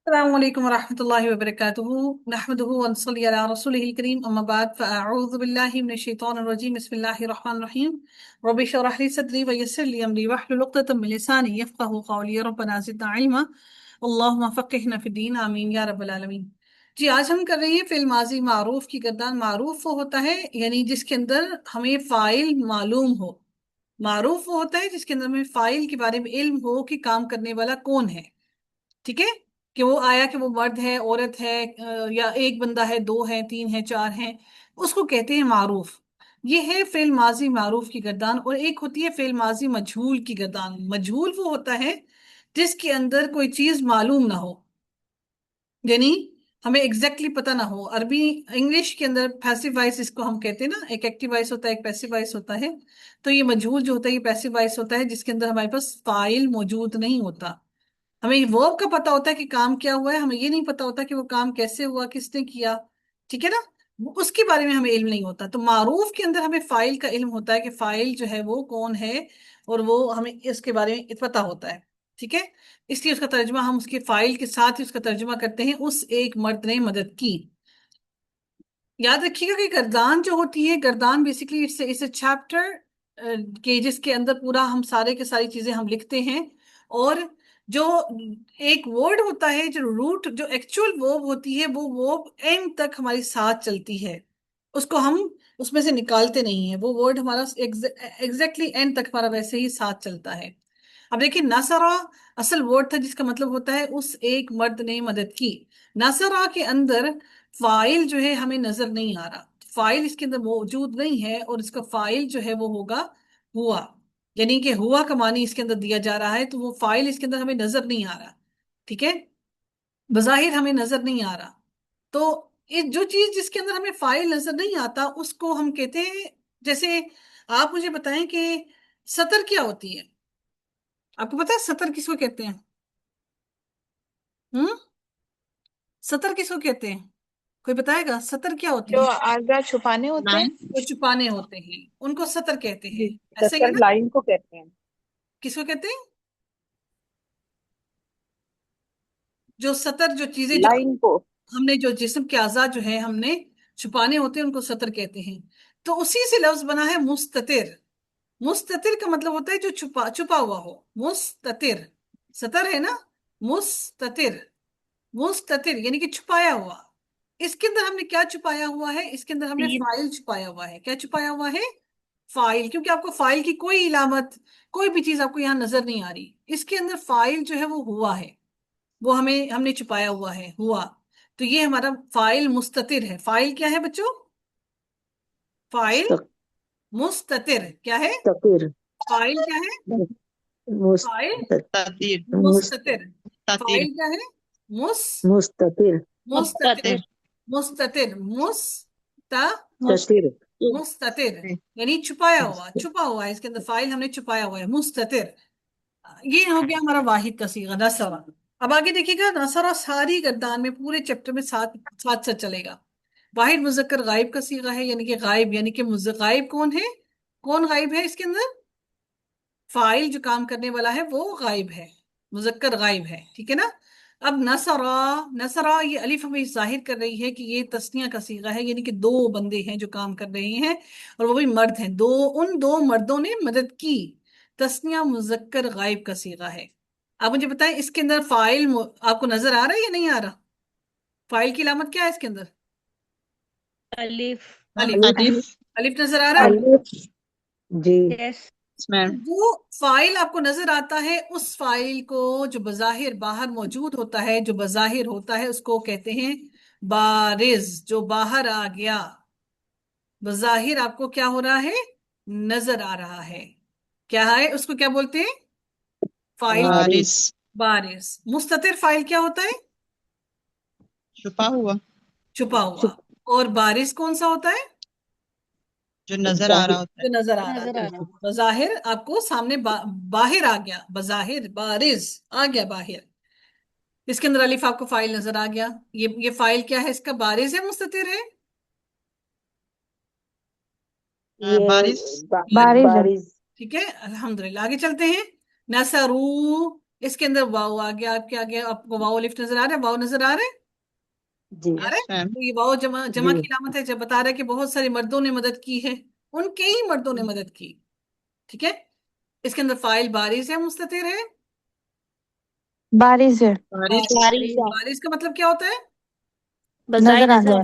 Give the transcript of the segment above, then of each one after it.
السلام عليكم ورحمة الله وبركاته نحمده ونصلي على رسوله الكريم أما بعد فأعوذ بالله من الشيطان الرجيم بسم الله الرحمن الرحيم رب اشرح لي صدري ويسر لي أمري واحلل عقدة من لساني يفقهوا قولي ربنا زدنا علما اللهم فقهنا في الدين آمين یا رب العالمین۔ جی آج ہم کر رہے ہیں فعل ماضی معروف کی گردان۔ معروف وہ ہوتا ہے یعنی جس کے اندر ہمیں فاعل معلوم ہو۔ معروف وہ ہوتا ہے جس کے اندر ہمیں فاعل کے بارے میں علم ہو کہ کام کرنے والا کون ہے، ٹھیک ہے، کہ وہ آیا کہ وہ مرد ہے، عورت ہے، یا ایک بندہ ہے، دو ہیں، تین ہیں، چار ہیں، اس کو کہتے ہیں معروف۔ یہ ہے فعل ماضی معروف کی گردان۔ اور ایک ہوتی ہے فعل ماضی مجہول کی گردان۔ مجہول وہ ہوتا ہے جس کے اندر کوئی چیز معلوم نہ ہو، یعنی ہمیں ایگزیکٹلی پتہ نہ ہو۔ عربی انگلش کے اندر پیسو وائس اس کو ہم کہتے ہیں نا، ایک ایکٹیو وائس ہوتا ہے، ایک پیسو وائس ہوتا ہے۔ تو یہ مجہول جو ہوتا ہے یہ پیسو وائس ہوتا ہے جس کے اندر ہمارے پاس فاعل موجود نہیں ہوتا۔ ہمیں ورب کا پتا ہوتا ہے کہ کام کیا ہوا ہے، ہمیں یہ نہیں پتا ہوتا کہ وہ کام کیسے ہوا، کس نے کیا، ٹھیک ہے نا، اس کے بارے میں ہمیں علم نہیں ہوتا۔ تو معروف کے اندر ہمیں فاعل کا علم ہوتا ہے کہ فاعل جو ہے وہ کون ہے، اور وہ ہمیں اس کے بارے میں پتا ہوتا ہے، ٹھیک ہے۔ اس لیے اس کا ترجمہ ہم اس کے فاعل کے ساتھ ہی اس کا ترجمہ کرتے ہیں، اس ایک مرد نے مدد کی۔ یاد رکھیے گا کہ گردان جو ہوتی ہے، گردان بیسیکلی اس چیپٹر کہ جس کے اندر پورا ہم سارے کے ساری چیزیں ہم لکھتے ہیں، اور جو ایک ورڈ ہوتا ہے، جو روٹ، جو ایکچوئل ورب ہوتی ہے، وہ ورب اینڈ تک ہماری ساتھ چلتی ہے، اس کو ہم اس میں سے نکالتے نہیں ہیں، وہ ورڈ ہمارا ایگزیکٹلی اینڈ تک ہمارا ویسے ہی ساتھ چلتا ہے۔ اب دیکھیں نصرہ اصل ورڈ تھا جس کا مطلب ہوتا ہے اس ایک مرد نے مدد کی۔ نصرہ کے اندر فاعل جو ہے ہمیں نظر نہیں آ رہا، فاعل اس کے اندر موجود نہیں ہے، اور اس کا فاعل جو ہے وہ ہوگا ہوا، یعنی کہ ہوا کا معنی اس کے اندر دیا جا رہا ہے، تو وہ فاعل اس کے اندر ہمیں نظر نہیں آ رہا، ٹھیک ہے، بظاہر ہمیں نظر نہیں آ رہا۔ تو جو چیز جس کے اندر ہمیں فاعل نظر نہیں آتا اس کو ہم کہتے ہیں، جیسے آپ مجھے بتائیں کہ سطر کیا ہوتی ہے؟ آپ کو پتا ہے سطر کس کو کہتے ہیں؟ سطر کس کو کہتے ہیں؟ کوئی بتائے گا سطر کیا ہوتی جو ہے؟ آگا چھپانے ہوتے ہیں، جو چھپانے ہوتے ہیں ان کو سطر کہتے ہیں، جی ایسے ہی ہے سطر نا؟ لائن کو کہتے ہیں۔ کس کو کہتے ہیں؟ جو سطر، جو چیزیں جو لائن کو ہم نے، جو جسم کے اعضاء جو ہے ہم نے چھپانے ہوتے ہیں ان کو سطر کہتے ہیں۔ تو اسی سے لفظ بنا ہے مستتر۔ مستتر کا مطلب ہوتا ہے جو چھپا ہوا ہو، مستتر، سطر ہے نا، مستتر، مستتر یعنی کہ چھپایا ہوا۔ اس کے اندر ہم نے کیا چھپایا ہوا ہے؟ اس کے اندر ہم نے تین فائل چھپایا ہوا ہے۔ کیا چھپایا ہوا ہے؟ فائل، کیونکہ آپ کو فائل کی کوئی علامت، کوئی بھی چیز آپ کو یہاں نظر نہیں آ رہی۔ اس کے اندر فائل جو ہے وہ ہوا ہے، وہ ہم نے چھپایا ہوا ہے، ہوا۔ تو یہ ہمارا فائل مستتر ہے۔ فائل کیا ہے بچوں؟ فائل مستتر کیا ہے؟ مستقر فائل کیا ہے؟ فائل تطیر مستتر۔ تطیر فائل کیا ہے؟ مستقر مستتر، مستتر، تطر مستتر یعنی چھپایا ہوا، چھپا ہوا ہے، اس کے اندر فائل ہم نے چھپایا ہوا ہے، مستتر۔ یہ ہو گیا ہمارا واحد کا صیغہ نصرہ۔ اب آگے دیکھیے گا، نصرہ ساری گردان میں پورے چیپٹر میں ساتھ ساتھ چلے گا۔ واحد مذکر غائب کا صیغہ ہے، یعنی کہ غائب، یعنی کہ غائب کون ہے؟ کون غائب ہے اس کے اندر؟ فاعل جو کام کرنے والا ہے وہ غائب ہے، مذکر غائب ہے، ٹھیک ہے نا۔ اب نصرہ، نصرہ یہ الف ہمیں ظاہر کر رہی ہے کہ یہ تثنیہ کا صیغہ ہے، یعنی کہ دو بندے ہیں جو کام کر رہے ہیں، اور وہ بھی مرد ہیں، ان دو مردوں نے مدد کی۔ تثنیہ مذکر غائب کا صیغہ ہے۔ آپ مجھے بتائیں اس کے اندر فاعل آپ کو نظر آ رہا ہے یا نہیں آ رہا؟ فاعل کی علامت کیا ہے اس کے اندر؟ الف الف، الف نظر آ رہا ہے؟ الف جی یس جو فائل آپ کو نظر آتا ہے اس فائل کو جو بظاہر باہر موجود ہوتا ہے، جو بظاہر ہوتا ہے، اس کو کہتے ہیں بارز، جو باہر آ گیا، بظاہر آپ کو کیا ہو رہا ہے؟ نظر آ رہا ہے، کیا ہے اس کو کیا بولتے ہیں؟ فائل بارش بارز۔ مستتر فائل کیا ہوتا ہے؟ چھپا ہوا چھپا ہوا۔ اور بارز کون سا ہوتا ہے؟ جو نظر آ رہا ہوتا جو نظر آ رہا ہے، بظاہر آپ کو سامنے باہر آ گیا، بظاہر بارز آ گیا باہر۔ اس کے اندر الف آپ کو فائل نظر آ گیا، یہ فائل کیا ہے اس کا؟ بارز ہے، مستتر ہے؟ ہے، یہ بارش بارش ٹھیک ہے، الحمدللہ۔ آگے چلتے ہیں۔ نصرو، اس کے اندر واو آ گیا آپ کے آگے، آپ کو واو الف نظر آ رہا ہے، واو نظر آ رہا ہے، جی آ رہا Yes, ہے؟ ma'am. تو یہ واو جمع جی کی علامت ہے، جب بتا رہا ہے کہ بہت سارے مردوں نے مدد کی ہے، ان کے ہی مردوں نے مدد کی، ٹھیک ہے؟ اس کے اندر فائل بارز ہے مستتر ہے؟ بارش ہے، بارش بارز کا مطلب کیا ہوتا ہے؟ نظر آنا ہے،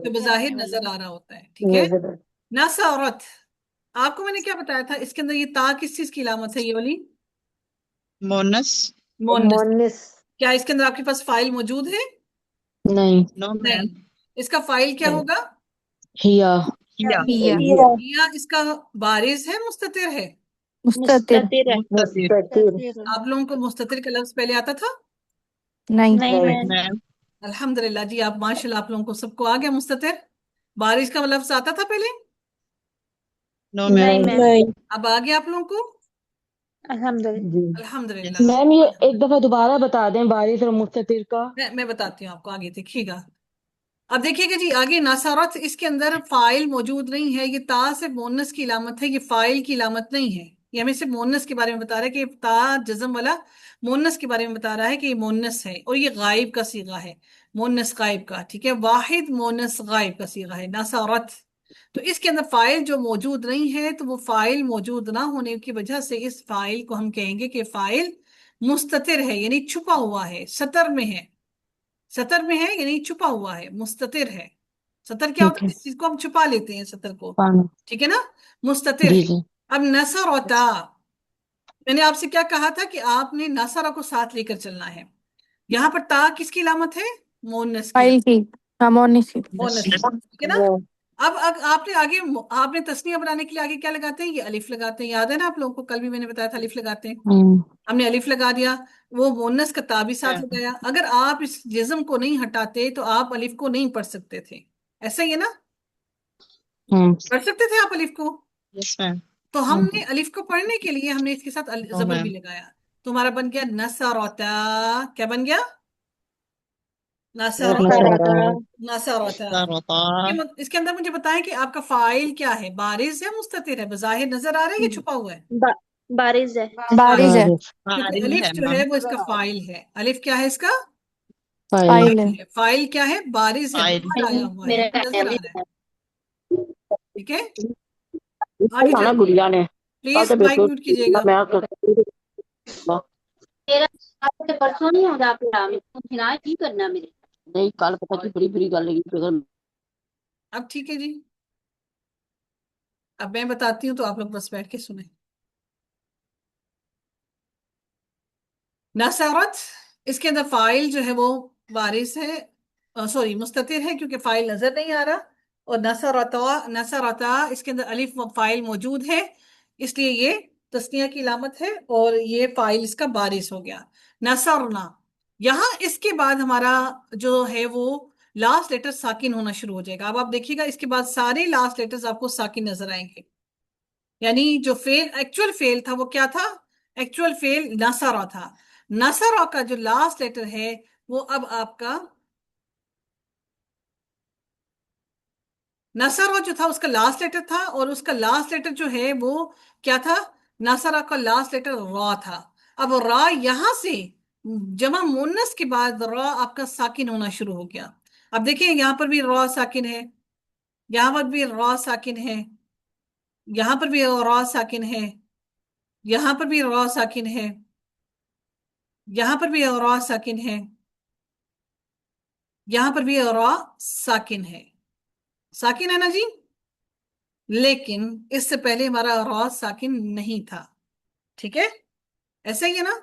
جو بظاہر نظر آ رہا ہوتا ہے، ٹھیک ہے؟ نظر نصرت، آپ کو میں نے کیا بتایا تھا اس کے اندر یہ تا کس چیز کی علامت ہے، یہ والی مونس. مونس؟ مونس کیا اس کے اندر آپ کے پاس فائل موجود ہے؟ نہیں، No, نہیں. ma'am. اس کا فائل کیا ہوگا؟ ہیا، Yeah. ہیا، یا اس کا بارز ہے مستتر ہے؟ مستتر، مستطیر. مستطیل آپ لوگوں کو مستتر کا لفظ پہلے آتا تھا؟ نہیں، نہیں Ma'am. الحمدللہ جی، آپ ماشاء اللہ آپ لوگوں کو سب کو آ گیا مستتر. بارش کا لفظ آتا تھا پہلے؟ No, ma'am. نہیں اب آ گیا آپ لوگوں کو؟ جی الحمدللہ. Yes. میم یہ ایک دفعہ دوبارہ بتا دیں بارش اور مستتر کا. میں بتاتی ہوں آپ کو، آگے دیکھیے گا. اب دیکھیے گا جی آگے نصرت، اس کے اندر فائل موجود نہیں ہے، یہ تا سے مونس کی علامت ہے، یہ فائل کی علامت نہیں ہے. یہ ہمیں صرف مونس کے بارے میں بتا رہا ہے کہ تا جزم والا مونس کے بارے میں بتا رہا ہے کہ یہ مونس ہے، اور یہ غائب کا صیغہ ہے، مونس غائب کا، ٹھیک ہے؟ واحد مونس غائب کا صیغہ ہے نصرت. تو اس کے اندر فائل جو موجود نہیں ہے، تو وہ فائل موجود نہ ہونے کی وجہ سے اس فائل کو ہم کہیں گے کہ فائل مستتر ہے، یعنی چھپا ہوا ہے، سطر میں ہے. سطر میں ہے یعنی چھپا ہوا ہے، مستتر ہے. سطر کیا ہوتا ٹھیک ہے، ہے؟ اس چیز کو ہم چھپا لیتے ہیں سطر کو، پانا، ٹھیک ہے نا؟ مستتر جی ہے. جی، اب نصر و تا، میں نے آپ سے کیا کہا تھا کہ آپ نے نصر کو ساتھ لے کر چلنا ہے. یہاں پر تا کس کی علامت ہے؟ مونس کی، فائل کی، ہارمونی سی، مونس کی، ٹھیک ہے نا؟ وہ اب آپ نے آگے، آپ نے تسنیہ بنانے کے لیے آگے کیا لگاتے ہیں؟ یہ الف لگاتے ہیں. یاد ہے نا آپ لوگوں کو؟ کل بھی میں نے بتایا تھا الف لگاتے ہیں. ہم نے الف لگا دیا، وہ مونس کا تا بھی ساتھ Ma'am. لگایا. اگر آپ اس جزم کو نہیں ہٹاتے تو آپ الف کو نہیں پڑھ سکتے تھے، ایسا ہی ہے نا؟ پڑھ سکتے تھے آپ الف کو؟ Yes, ma'am. تو ہم نے الف کو پڑھنے کے لیے ہم نے اس کے ساتھ No, زبر بھی ma'am. لگایا. تمہارا بن گیا نصرتا. کیا بن گیا؟ نصر نصارہ نصرتا. Sarata. اس کے اندر مجھے بتائیں کہ آپ کا فائل کیا ہے؟ بارز ہے مستتر ہے؟ بظاہر نظر آ رہا ہے یا چھپا ہوا ہے؟ بارش ہے، بارز ہے، بارش کیونکہ Bariz الف hai, جو ہے ma'am. وہ اس کا فائل ہے. الف کیا ہے اس کا؟ فائل فائل ہے، ہے. فائل کیا ہے؟ بارز ہے، File. باہر آیا ہوا ہے، نظر آ رہا ہے، ٹھیک ہے؟ آگے کھانا چلیے، گڑیا نے پلیز مائک میوٹ کیجیے گا. پرسوں نہیں ہوگا کی کرنا میرے نہیں کل پتہ کی بڑی بری گل لگی. اب ٹھیک ہے جی، اب میں بتاتی ہوں تو آپ لوگ بس بیٹھ کے سنیں. نصرت، اس کے اندر فائل جو ہے وہ بارز ہے، سوری مستتر ہے کیونکہ فائل نظر نہیں آ رہا. اور نصرتا اس کے اندر الف فائل موجود ہے، اس لیے یہ تسنیہ کی علامت ہے، اور یہ فائل اس کا بارز ہو گیا. نصرنا، یہاں اس کے بعد ہمارا جو ہے وہ لاسٹ لیٹر ساکن ہونا شروع ہو جائے گا. اب آپ دیکھیے گا اس کے بعد سارے لاسٹ لیٹرز آپ کو ساکن نظر آئیں گے. یعنی جو ایکچوئل فیل تھا وہ کیا تھا؟ ایکچوئل فیل نصرہ تھا. نصرہ کا جو لاسٹ لیٹر ہے وہ اب آپ کا نصرہ جو تھا اس کا لاسٹ لیٹر تھا، اور اس کا لاسٹ لیٹر جو ہے وہ کیا تھا؟ نصرہ کا لاسٹ لیٹر را تھا. اب را یہاں سے جمع مونس کے بعد را آپ کا ساکن ہونا شروع ہو گیا. اب دیکھیں یہاں پر بھی را ساکن ہے، یہاں پر بھی را ساکن ہے، یہاں پر بھی را ساکن ہے، یہاں پر بھی را ساکن ہے، یہاں پر بھی را ساکن ہے، یہاں پر بھی را ساکن ہے. ساکن ہے نا جی؟ لیکن اس سے پہلے ہمارا را ساکن نہیں تھا، ٹھیک ہے؟ ایسا ہی ہے نا؟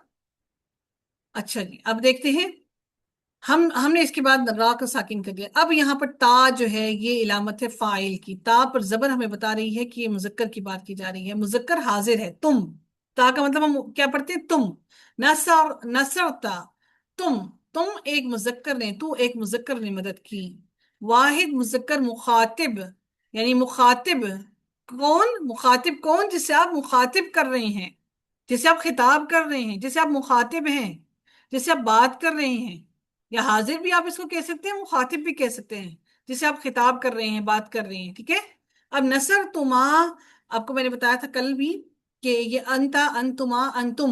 اچھا جی، اب دیکھتے ہیں. ہم نے اس کے بعد را کا ساکن کر دیا. اب یہاں پر تا جو ہے یہ علامت ہے فاعل کی. تا پر زبر ہمیں بتا رہی ہے کہ یہ مذکر کی بات کی جا رہی ہے، مذکر حاضر ہے. تم، تا کا مطلب ہم کیا پڑھتے ہیں؟ تم. نصرتا، تم ایک مذکر نے، تو ایک مذکر نے مدد کی. واحد مذکر مخاطب، یعنی مخاطب کون؟ مخاطب کون؟ جسے آپ مخاطب کر رہے ہیں، جسے آپ خطاب کر رہے ہیں، جسے آپ مخاطب ہیں، جسے آپ بات کر رہے ہیں. یا حاضر بھی آپ اس کو کہہ سکتے ہیں، مخاطب بھی کہہ سکتے ہیں، جسے آپ خطاب کر رہے ہیں، بات کر رہے ہیں، ٹھیک ہے؟ اب نصر تما، آپ کو میں نے بتایا تھا کل بھی کہ یہ انتا، انتما، انتم،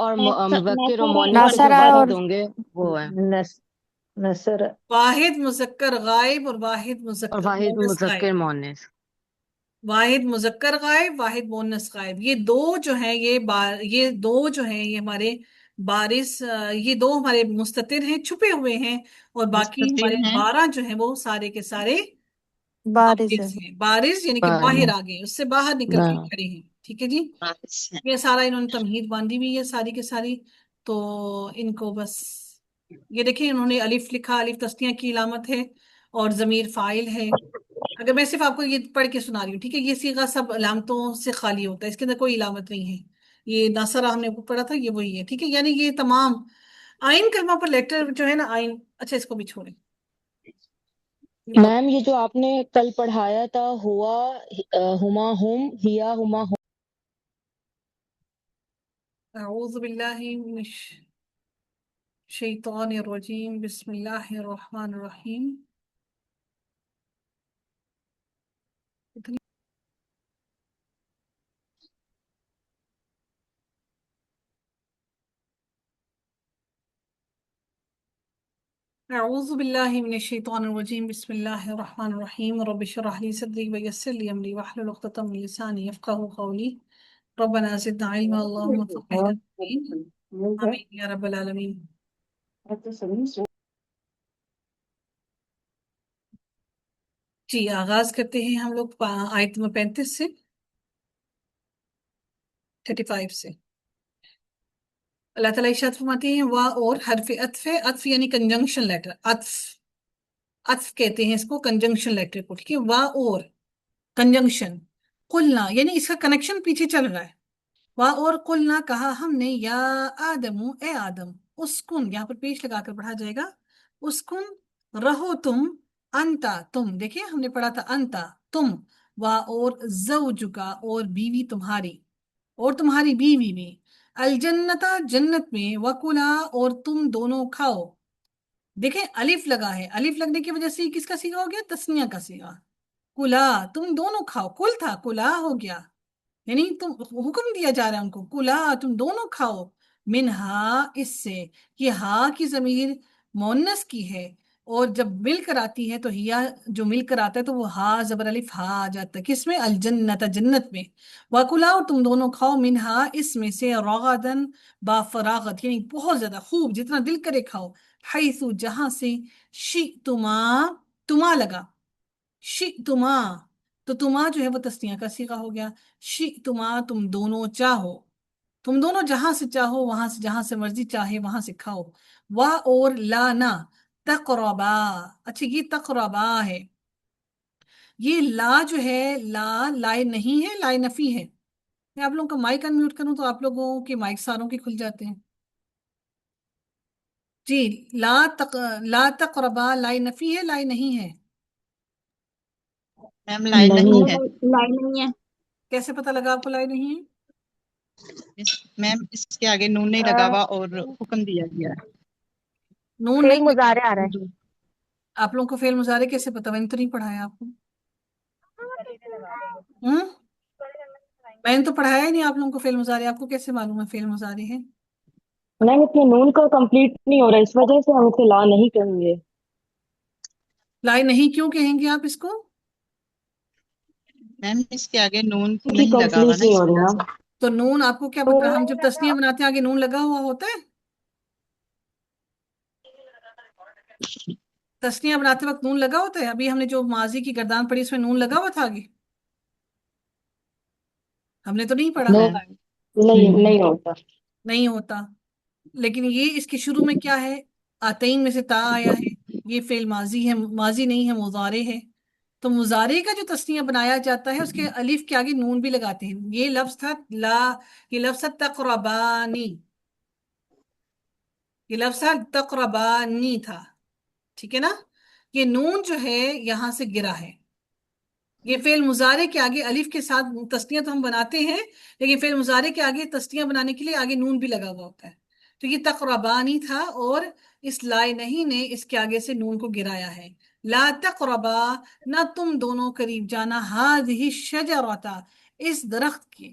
اور مذکر و نصر مؤنث جو ناصرہ واحد اور ہوں گے وہ ہے، نصر واحد مذکر غائب اور واحد اور مذکر واحد مؤنث غائب. مذکر مؤنث. واحد مذکر غائب، واحد مؤنث غائب، یہ دو جو ہیں یہ دو جو ہیں یہ ہمارے بارث یہ دو ہمارے مستتر ہیں، چھپے ہوئے ہیں، اور باقی مستتر ہمارے ہیں 12 جو ہیں وہ سارے کے سارے بارز ہے. بارث ہیں. بارث یعنی کہ باہر آ گئے، اس سے باہر نکل کے کھڑے ہیں. ٹھیک ہے جی. بارش ہیں. یہ سارا انہوں نے تمہید باندھی ہوئی ہے ساری کے ساری. تو ان کو بس یہ دیکھیں انہوں نے الف لکھا، الف تسنیہ کی علامت ہے اور ضمیر فاعل ہے. اگر میں صرف آپ کو یہ پڑھ کے سنا رہی ہوں، ٹھیک ہے، یہ صیغہ سب علامتوں سے خالی ہوتا ہے، اس کے اندر کوئی علامت نہیں ہے. یہ ناصرہ ہم نے پڑھا تھا، یہ وہی ہے. ٹھیک ہے، یعنی یہ تمام آئین کلمہ پر لیٹر جو ہے نا آئین. اچھا اس کو بھی چھوڑیں. میم یہ جو آپ نے کل پڑھایا تھا ہوا ہما ہم ہیا ہما ہم، اعوذ باللہ من الشیطان الرجیم، بسم اللہ الرحمن الرحیم. اعوذ باللہ من الشیطان الرجیم، بسم اللہ الرحمن الرحیم. رب اشرح لی صدری ویسر لی امری واحلل عقدۃ من لسانی یفقہوا قولی. ربنا زدنا علما اللہم فقہنا فی الدین. آمین یا رب العالمین. جی آغاز کرتے ہیں ہم لوگ آیت نمبر 35 سے 35 سے. اللہ تعالیٰ ارشاد فرماتے ہیں وا اور حرف عطف ہے. عطف یعنی کنجنکشن لیٹر. عطف کہتے ہیں اس کو، کنجنکشن لیٹر کو. ٹھیک ہے، وا اور کنجنکشن. قلنا یعنی اس کا کنیکشن پیچھے چل رہا ہے. وا اور قلنا کہا ہم نے، یا آدم اے آدم، اسکن یہاں پر پیش لگا کر پڑھا جائے گا، اسکن رہو تم، انتا تم، دیکھیں ہم نے پڑھا تھا انتا تم، وا اور زوجکا اور بیوی تمہاری، اور تمہاری بیوی بھی، الجنتا جنت میں، وکلا اور تم دونوں کھاؤ. دیکھیں الف لگا ہے، الف لگنے کی وجہ سے کس کا صیغہ ہو گیا؟ تسنیہ کا صیغہ. کلا تم دونوں کھاؤ، کل تھا کلا ہو گیا، یعنی تم حکم دیا جا رہا ہے ان کو، کلا تم دونوں کھاؤ، منہا اس سے. یہ ہا کی ضمیر مؤنث کی ہے، اور جب مل کر آتی ہے تو ہیا جو مل کر آتا ہے تو وہ ہا زبر الف ہا آ جاتا ہے. کس میں؟ الجنت جنت میں. وکلا اور تم دونوں کھاؤ، منہا اس میں سے، رغدن با فراغت یعنی بہت زیادہ خوب، جتنا دل کرے کھاؤ، حیث جہاں سے، شئتما تما لگا، شئتما تو تما جو ہے وہ تسنیہ کا صیغہ ہو گیا. شئتما تم دونوں چاہو، تم دونوں جہاں سے چاہو، وہاں سے جہاں سے مرضی چاہے وہاں سے کھاؤ. وا اور لانا تقربا. اچھا یہ تقربا ہے، یہ لا جو ہے لا لائے نہیں ہے، لائے نفی ہے. میں آپ لوگوں کا مائک انمیوٹ کروں تو آپ لوگوں کے مائک ساروں کے کھل جاتے ہیں. جی لا تقربا لائے نفی ہے، لائے نہیں ہے؟ میم لائن نہیں ہے. لائن نہیں ہے. کیسے پتہ لگا آپ کو لائے نہیں ہے؟ میم اس کے آگے نون نہیں لگا ہوا اور حکم دیا گیا ہے. نون فعل نہیں لگا. مضارع آ رہا ہے. آپ لوگوں کو فعل مضارع کیسے پتا؟ میں نے تو نہیں پڑھایا آپ کو. میں نے تو پڑھایا ہی نہیں آپ لوگوں کو فعل مضارع. آپ کو کیسے معلوم ہے فعل مضارع ہے؟ میم اس میں نون کا کمپلیٹ نہیں ہو رہا، اس وجہ سے ہم اسے لا نہیں کہیں گے. لائے نہیں کیوں کہیں گے آپ اس کو؟ میم اس کے آگے نون کی نہیں لگا ہوا کمپلیٹ نا، نہیں اس ہو رہی وجہ نا. سے. تو نون آپ کو کیا پتا؟ ہم جب تسنیہ بناتے ہیں آگے نون لگا ہوا ہوتا ہے؟ تسنیہ بناتے وقت نون لگا ہوتا ہے؟ ابھی ہم نے جو ماضی کی گردان پڑھی اس میں نون لگا ہوا تھا آگے؟ ہم نے تو نہیں پڑھا. نہیں ہوتا. نہیں ہوتا. لیکن یہ اس کے شروع میں کیا ہے؟ آتین میں سے تا آیا ہے. یہ فعل ماضی ہے، ماضی نہیں ہے، مضارع ہے. تو مضارع کا جو تسنیہ بنایا جاتا ہے اس کے الف کے آگے نون بھی لگاتے ہیں. یہ لفظ تھا یہ لفظ تھا تقربانی، یہ لفظ تھا تقربانی تھا. ٹھیک ہے نا؟ یہ نون جو ہے یہاں سے گرا ہے. یہ فعل مضارع کے آگے الف کے ساتھ تسنیہ تو ہم بناتے ہیں، لیکن فعل مضارع کے آگے تسنیہ بنانے کے لیے آگے نون بھی لگا ہوا ہوتا ہے. تو یہ تقربانی تھا، اور اس لائے نہیں نے اس کے آگے سے نون کو گرایا ہے. لا تقربا نہ تم دونوں قریب جانا، ہذہ الشجرۃ اس درخت کے.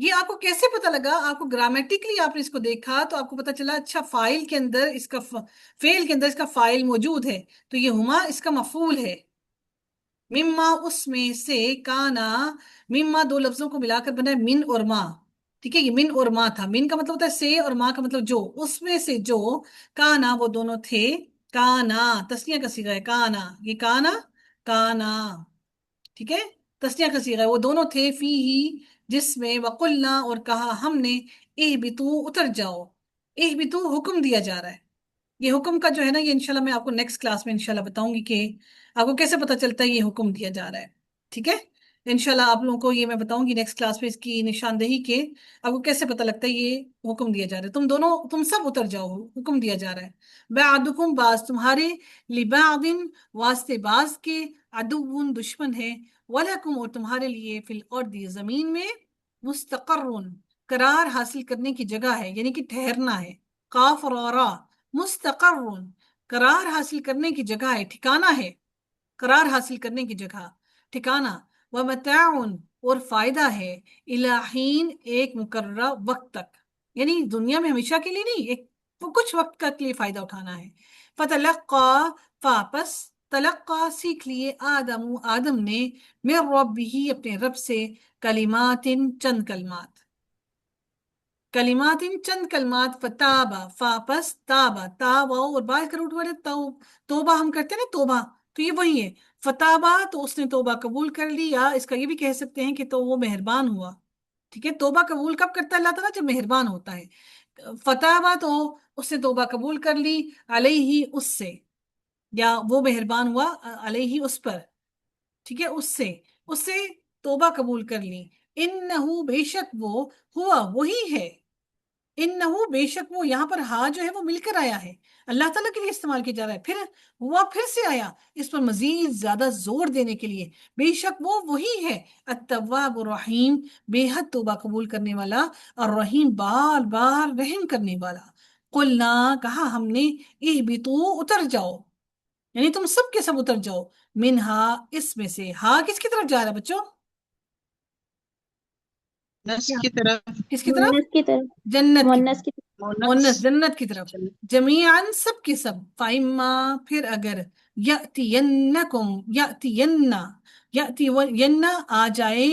یہ آپ کو کیسے پتا لگا؟ آپ کو گرامیٹکلی آپ نے اس کو دیکھا تو آپ کو پتا چلا اچھا فائل کے اندر اس کا فعل کے اندر اس کا فائل موجود ہے، تو یہ ہما اس کا مفعول ہے. مما اس میں سے، کانا مما دو لفظوں کو ملا کر بنا ہے من اور ما. ٹھیک ہے، یہ من اور ما تھا. من کا مطلب ہوتا ہے سے اور ما کا مطلب جو. اس میں سے جو کانا وہ دونوں تھے. کانا تسنیہ کا صیغہ ہے، کانا یہ کانا کانا. ٹھیک ہے، تسنیہ کا صیغہ ہے، وہ دونوں تھے فی ہی جس میں، وقلنا اور کہا ہم نے، اہبطوا اتر جاؤ. اہبطوا حکم دیا جا رہا ہے. یہ حکم کا جو ہے نا، یہ انشاءاللہ میں آپ کو نیکسٹ کلاس میں انشاءاللہ بتاؤں گی کہ آپ کو کیسے پتا چلتا ہے یہ حکم دیا جا رہا ہے. ٹھیک ہے، انشاءاللہ آپ لوگوں کو یہ میں بتاؤں گی نیکسٹ کلاس میں اس کی نشاندہی کے آپ کو کیسے پتا لگتا ہے یہ حکم دیا جا رہا ہے. تم دونوں، تم سب اتر جاؤ، حکم دیا جا رہا ہے. بعضکم بعض تمہارے، لبعض واسطے بعض کے، عدو دشمن ہے، ولکم اور تمہارے لیے، فی الارض زمین میں، مستقر قرار حاصل کرنے کی جگہ ہے، یعنی کہ ٹھہرنا ہے. قاف اور را، مستقر قرار حاصل کرنے کی جگہ ہے، ٹھکانہ ہے، قرار حاصل کرنے کی جگہ، ٹھکانہ. ومتاع اور فائدہ ہے، الی حین ایک مقررہ وقت تک، یعنی دنیا میں ہمیشہ کے لیے نہیں، ایک کچھ وقت کا کے لیے فائدہ اٹھانا ہے. فتلقا واپس، تلقا سیکھ لیے، آدم نے، من ربہ اپنے رب سے، کلمات چند کلمات، کلمات چند کلمات، فتابا واپس، تابا تابا اور بات کر اٹھ توبہ ہم کرتے ہیں نا، توبہ تو یہ وہی ہے. فتابا تو اس نے توبہ قبول کر لی، یا اس کا یہ بھی کہہ سکتے ہیں کہ تو وہ مہربان ہوا. ٹھیک ہے، توبہ قبول کب کرتا ہے اللہ تعالیٰ؟ جب مہربان ہوتا ہے. فتابا تو اس نے توبہ قبول کر لی، علیہ اس سے، یا وہ مہربان ہوا علیہ اس پر. ٹھیک ہے، اس سے توبہ قبول کر لی. انہو بے شک وہ، ہوا وہی ہے، انہو بے شک وہ، یہاں پر ہا جو ہے وہ مل کر آیا ہے، اللہ تعالیٰ کے لیے استعمال کیا جا رہا ہے. پھر ہوا پھر سے آیا اس پر مزید زیادہ زور دینے کے لیے. بے شک وہ وہی ہے، التواب الرحیم بے حد توبہ قبول کرنے والا، الرحیم بار بار رحم کرنے والا. قلنا کہا ہم نے، اہبطوا اتر جاؤ، یعنی تم سب کے سب اتر جاؤ، منہا اس میں سے. ہا کس کی طرف جا رہا ہے بچوں؟ نس کی طرف، کس کی طرف؟ مونس کی طرف، جنت کی مونس طرف، کی مونس جنت کی طرف. جمیعاً سب کے سب، فائما پھر اگر، یأتینکم یأتینا، یأتینا آ جائے،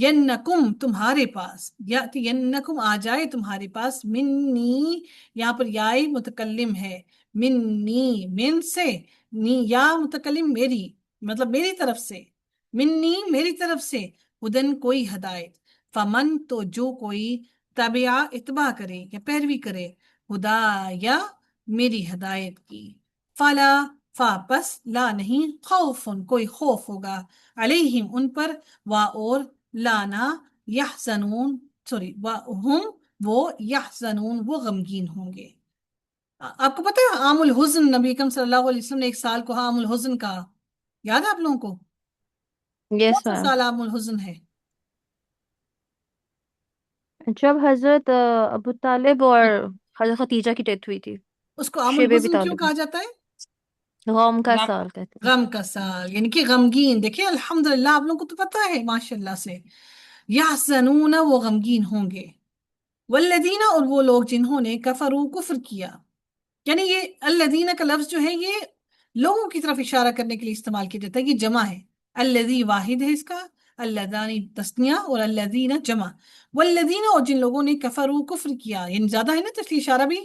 ینکم تمہارے پاس، یأتینکم آ جائے تمہارے پاس، منی یہاں پر یائی متکلم ہے، منی من سے، نی یا متکلم میری، مطلب میری طرف سے، منی میری طرف سے، ہدن کوئی ہدایت. فمن تو جو کوئی، تابعہ اتباع کرے یا پیروی کرے، ہدا یا میری ہدایت کی، فلا فاپس، لا نہیں، خوف کوئی خوف ہوگا، علیہم ان پر، وا اور، لانا، یحزنون سوری ہم وہ، یحزنون وہ غمگین ہوں گے. آپ کو پتہ ہے عام الحزن، نبی اکرم صلی اللہ علیہ وسلم نے ایک سال کو عام الحزن کہا، یاد ہے آپ لوگوں کو؟ کون یس سا میم. سال عام الحزن ہے؟ جب حضرت ابو طالب اور حضرت ختیجہ کی ڈیتھ ہوئی تھی، اس کو عام شیب ابی الحزن کیوں طالب، کہا جاتا ہے؟ غم کا سال کہتے ہیں. غم کا سال، یعنی کہ غمگین. دیکھیں الحمدللہ آپ لوگوں کو تو پتہ ہے ماشاءاللہ سے. یحزنون وہ غمگین ہوں گے، والذین اور وہ لوگ جنہوں نے کفروا کفر کیا، یعنی یہ الذین کا لفظ جو ہے یہ لوگوں کی طرف اشارہ کرنے کے لیے استعمال کیا جاتا ہے. یہ جمع ہے، الذی واحد ہے اس کا، اللذانی تثنیہ اور الذین جمع. والذین اور جن لوگوں نے کفروا کفر کیا، یعنی زیادہ ہے نا، تو اس لیے اشارہ بھی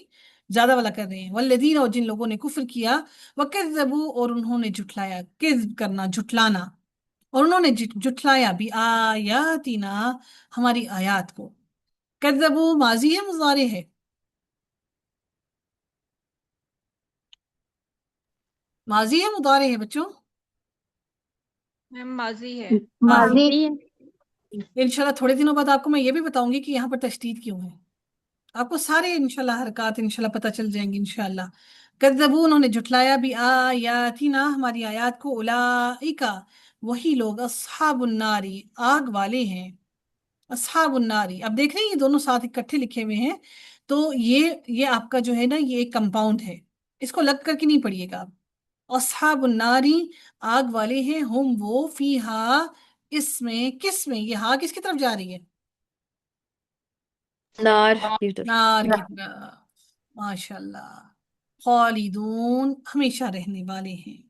زیادہ والا کر رہے ہیں. والذین اور جن لوگوں نے کفر کیا، وکذبوا اور انہوں نے جھٹلایا، کذب کرنا جھٹلانا، اور انہوں نے جھٹلایا بھی آیاتنا ہماری آیات کو. کذبوا ماضی ہے مضارع ہے؟ ماضی ہے مضارع ہے بچوں؟ میم ماضی ہے. ماضی ہے. انشاءاللہ تھوڑے دنوں بعد آپ کو میں یہ بھی بتاؤں گی کہ یہاں پر تشدید کیوں ہے. آپ کو سارے انشاءاللہ حرکات انشاءاللہ پتہ چل جائیں گے انشاءاللہ. کذبوا انہوں نے جھٹلایا بھی آیاتنا ہماری آیات کو، اولئک وہی لوگ، اصحاب الناری آگ والے ہیں، اصحاب الناری. اب دیکھ رہے ہیں یہ دونوں ساتھ اکٹھے لکھے ہوئے ہیں، تو یہ آپ کا جو ہے نا یہ ایک کمپاؤنڈ ہے، اس کو لگ کر کے نہیں پڑھیے گا آپ. اصحاب الناری آگ والے ہیں، ہم وہ، فیہا اس میں، کس میں، یہ ہا کس کی طرف جا رہی ہے؟ نار کی طرف نار کی طرف. ماشاء اللہ. خالدون ہمیشہ رہنے والے ہیں.